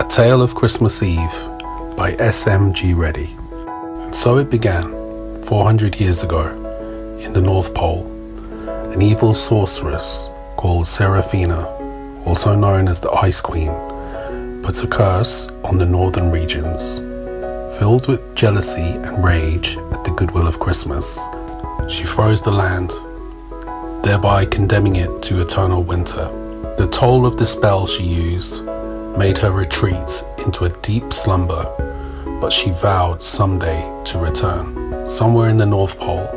Tale of Christmas Eve by S.M.G. Reddy. And so it began, 400 years ago, in the North Pole. An evil sorceress called Seraphina, also known as the Ice Queen, puts a curse on the northern regions. Filled with jealousy and rage at the goodwill of Christmas, she froze the land, thereby condemning it to eternal winter. The toll of the spell she used made her retreat into a deep slumber, but she vowed someday to return, somewhere in the North Pole.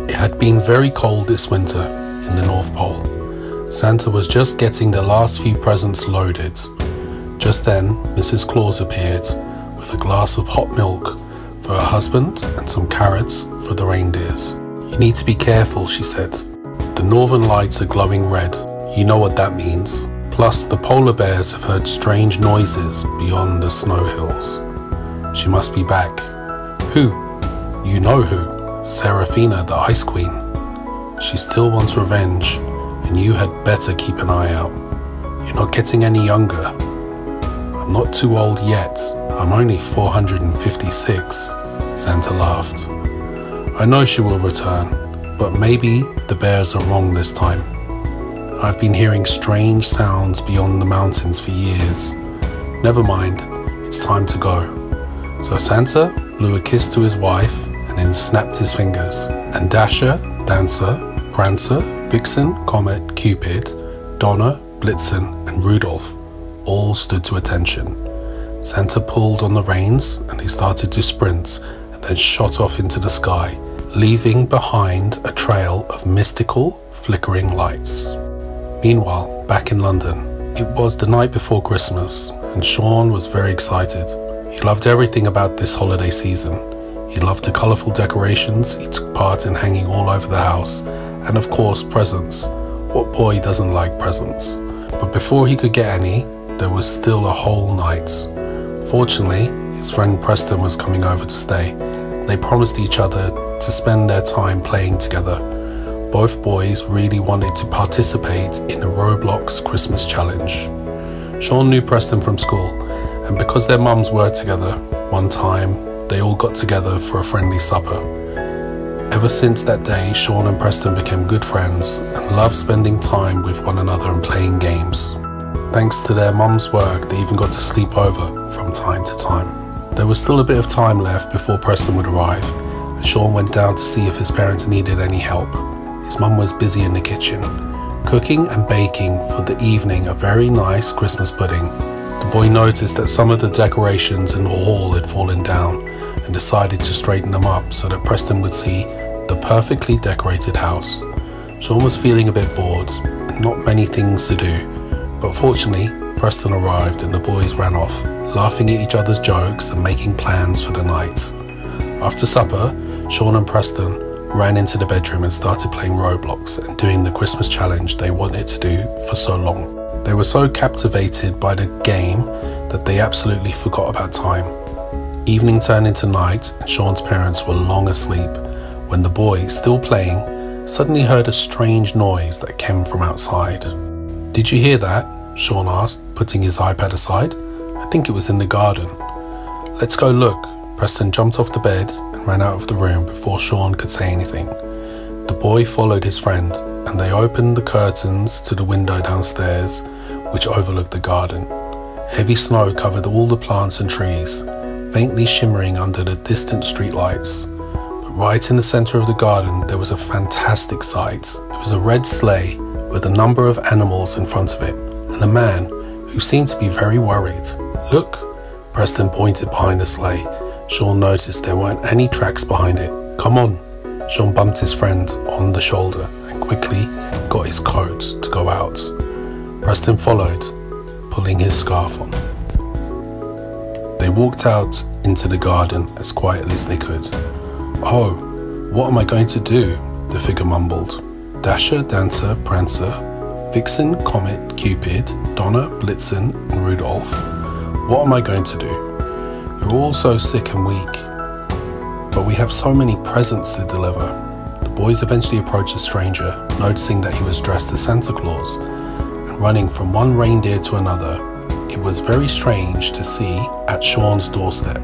It had been very cold this winter in the North Pole. Santa was just getting the last few presents loaded. Just then, Mrs. Claus appeared with a glass of hot milk for her husband and some carrots for the reindeers. "You need to be careful," she said. "The northern lights are glowing red. You know what that means. Plus, the polar bears have heard strange noises beyond the snow hills. She must be back." "Who?" "You know who. Seraphina, the Ice Queen. She still wants revenge, and you had better keep an eye out. You're not getting any younger." "I'm not too old yet. I'm only 456, Santa laughed. "I know she will return, but maybe the bears are wrong this time. I've been hearing strange sounds beyond the mountains for years. Never mind, it's time to go." So Santa blew a kiss to his wife and then snapped his fingers. And Dasher, Dancer, Prancer, Vixen, Comet, Cupid, Donner, Blitzen and Rudolph all stood to attention. Santa pulled on the reins and he started to sprint and then shot off into the sky, leaving behind a trail of mystical, flickering lights. Meanwhile, back in London, it was the night before Christmas, and Shaun was very excited. He loved everything about this holiday season. He loved the colourful decorations he took part in hanging all over the house, and of course presents. What boy doesn't like presents? But before he could get any, there was still a whole night. Fortunately, his friend Preston was coming over to stay. They promised each other to spend their time playing together. Both boys really wanted to participate in a Roblox Christmas challenge. Shaun knew Preston from school, and because their mums were together, one time they all got together for a friendly supper. Ever since that day, Shaun and Preston became good friends and loved spending time with one another and playing games. Thanks to their mum's work, they even got to sleep over from time to time. There was still a bit of time left before Preston would arrive, and Shaun went down to see if his parents needed any help. His mum was busy in the kitchen, cooking and baking for the evening a very nice Christmas pudding. The boy noticed that some of the decorations in the hall had fallen down and decided to straighten them up so that Preston would see the perfectly decorated house. Shaun was feeling a bit bored and not many things to do, but fortunately Preston arrived and the boys ran off, laughing at each other's jokes and making plans for the night. After supper, Shaun and Preston ran into the bedroom and started playing Roblox and doing the Christmas challenge they wanted to do for so long. They were so captivated by the game that they absolutely forgot about time. Evening turned into night and Shaun's parents were long asleep when the boy, still playing, suddenly heard a strange noise that came from outside. "Did you hear that?" Shaun asked, putting his iPad aside. "I think it was in the garden." "Let's go look." Preston jumped off the bed and ran out of the room before Shaun could say anything. The boy followed his friend and they opened the curtains to the window downstairs, which overlooked the garden. Heavy snow covered all the plants and trees, faintly shimmering under the distant streetlights. But right in the center of the garden there was a fantastic sight. It was a red sleigh with a number of animals in front of it and a man who seemed to be very worried. "Look!" Preston pointed behind the sleigh. Shaun noticed there weren't any tracks behind it. "Come on." Shaun bumped his friend on the shoulder and quickly got his coat to go out. Preston followed, pulling his scarf on. They walked out into the garden as quietly as they could. "Oh, what am I going to do?" the figure mumbled. Dasher, Dancer, Prancer, Vixen, Comet, Cupid, Donner, Blitzen and Rudolph. "What am I going to do? We're all so sick and weak, but we have so many presents to deliver." The boys eventually approached the stranger, noticing that he was dressed as Santa Claus, and running from one reindeer to another, It was very strange to see at Shaun's doorstep,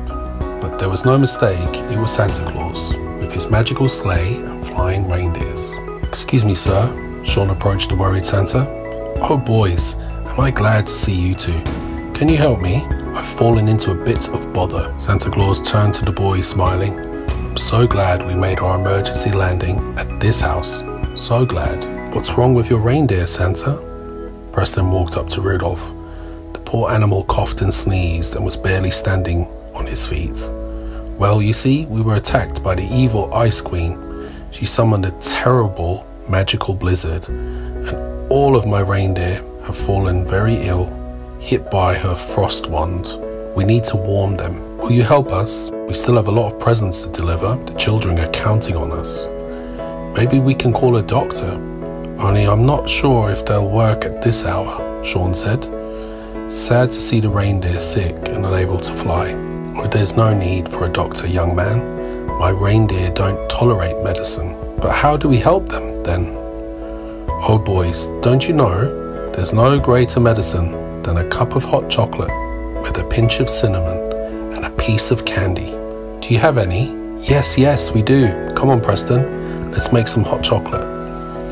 but there was no mistake, it was Santa Claus, with his magical sleigh and flying reindeers. "Excuse me, sir," Shaun approached the worried Santa. "Oh boys, am I glad to see you two. Can you help me? I've fallen into a bit of bother." Santa Claus turned to the boys, smiling. "I'm so glad we made our emergency landing at this house. So glad." "What's wrong with your reindeer, Santa?" Preston walked up to Rudolph. The poor animal coughed and sneezed and was barely standing on his feet. "Well, you see, we were attacked by the evil Ice Queen. She summoned a terrible magical blizzard, and all of my reindeer have fallen very ill, hit by her frost wand. We need to warm them. Will you help us? We still have a lot of presents to deliver. The children are counting on us." "Maybe we can call a doctor. Only I'm not sure if they'll work at this hour," Shaun said. "Sad to see the reindeer sick and unable to fly." "Well, there's no need for a doctor, young man. My reindeer don't tolerate medicine." "But how do we help them, then?" "Oh boys, don't you know, there's no greater medicine than a cup of hot chocolate with a pinch of cinnamon and a piece of candy. Do you have any?" Yes, we do. Come on, Preston, let's make some hot chocolate.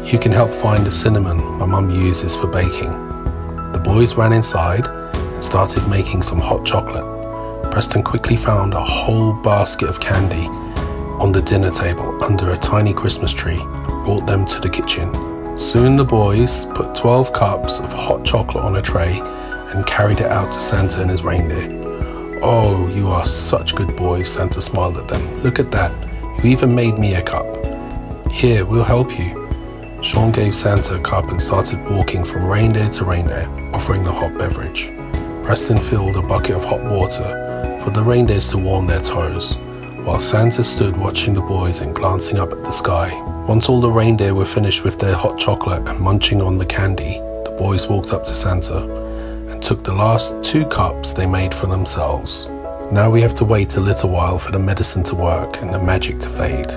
You can help find the cinnamon my mum uses for baking." The boys ran inside and started making some hot chocolate. Preston quickly found a whole basket of candy on the dinner table under a tiny Christmas tree and brought them to the kitchen. Soon the boys put 12 cups of hot chocolate on a tray and carried it out to Santa and his reindeer. "Oh, you are such good boys," Santa smiled at them. "Look at that, you even made me a cup. Here, we'll help you." Shaun gave Santa a cup and started walking from reindeer to reindeer, offering the hot beverage. Preston filled a bucket of hot water for the reindeers to warm their toes, while Santa stood watching the boys and glancing up at the sky. Once all the reindeer were finished with their hot chocolate and munching on the candy, the boys walked up to Santa and took the last 2 cups they made for themselves. "Now we have to wait a little while for the medicine to work and the magic to fade."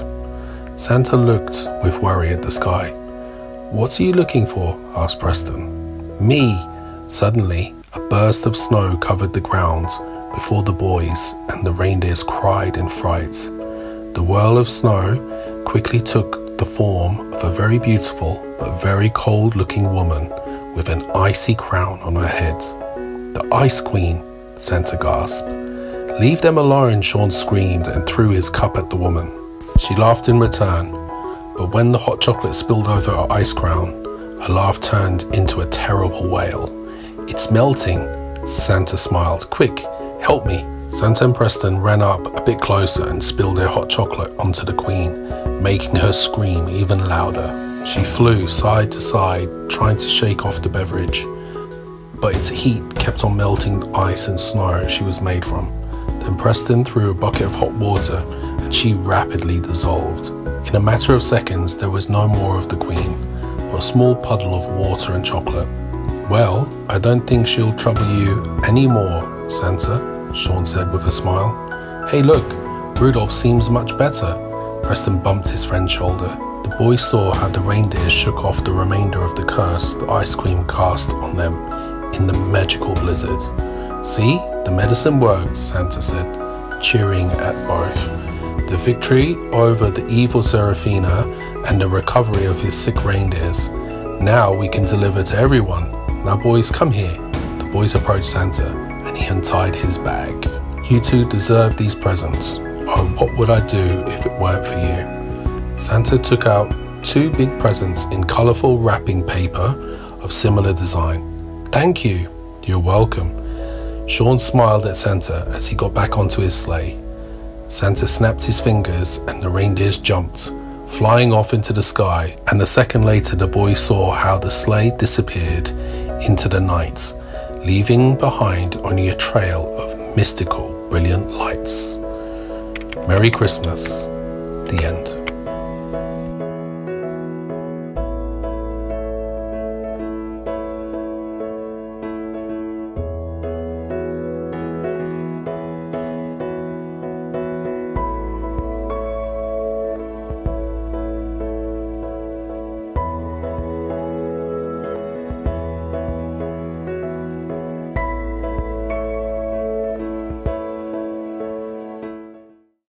Santa looked with worry at the sky. "What are you looking for?" asked Preston. "Me!" Suddenly, a burst of snow covered the ground before the boys, and the reindeers cried in fright. The whirl of snow quickly took the form of a very beautiful but very cold-looking woman with an icy crown on her head. "The Ice Queen!" Santa gasped. "Leave them alone!" Shaun screamed and threw his cup at the woman. She laughed in return, but when the hot chocolate spilled over her ice crown, her laugh turned into a terrible wail. "It's melting!" Santa smiled. "Quick, help me!" Santa and Preston ran up a bit closer and spilled their hot chocolate onto the Queen, making her scream even louder. She flew side to side, trying to shake off the beverage, but its heat kept on melting the ice and snow she was made from. Then Preston threw a bucket of hot water, and she rapidly dissolved. In a matter of seconds, there was no more of the Queen, but a small puddle of water and chocolate. "Well, I don't think she'll trouble you anymore, Santa," Shaun said with a smile. "Hey look, Rudolph seems much better." Preston bumped his friend's shoulder. The boys saw how the reindeer shook off the remainder of the curse the ice cream cast on them in the magical blizzard. "See, the medicine worked," Santa said, cheering at both. The victory over the evil Seraphina and the recovery of his sick reindeers. "Now we can deliver to everyone. Now boys, come here." The boys approached Santa and he untied his bag. "You two deserve these presents. Oh, what would I do if it weren't for you?" Santa took out 2 big presents in colourful wrapping paper of similar design. "Thank you." "You're welcome." Shaun smiled at Santa as he got back onto his sleigh. Santa snapped his fingers and the reindeers jumped, flying off into the sky, and a second later the boys saw how the sleigh disappeared into the night, leaving behind only a trail of mystical, brilliant lights. Merry Christmas. The end.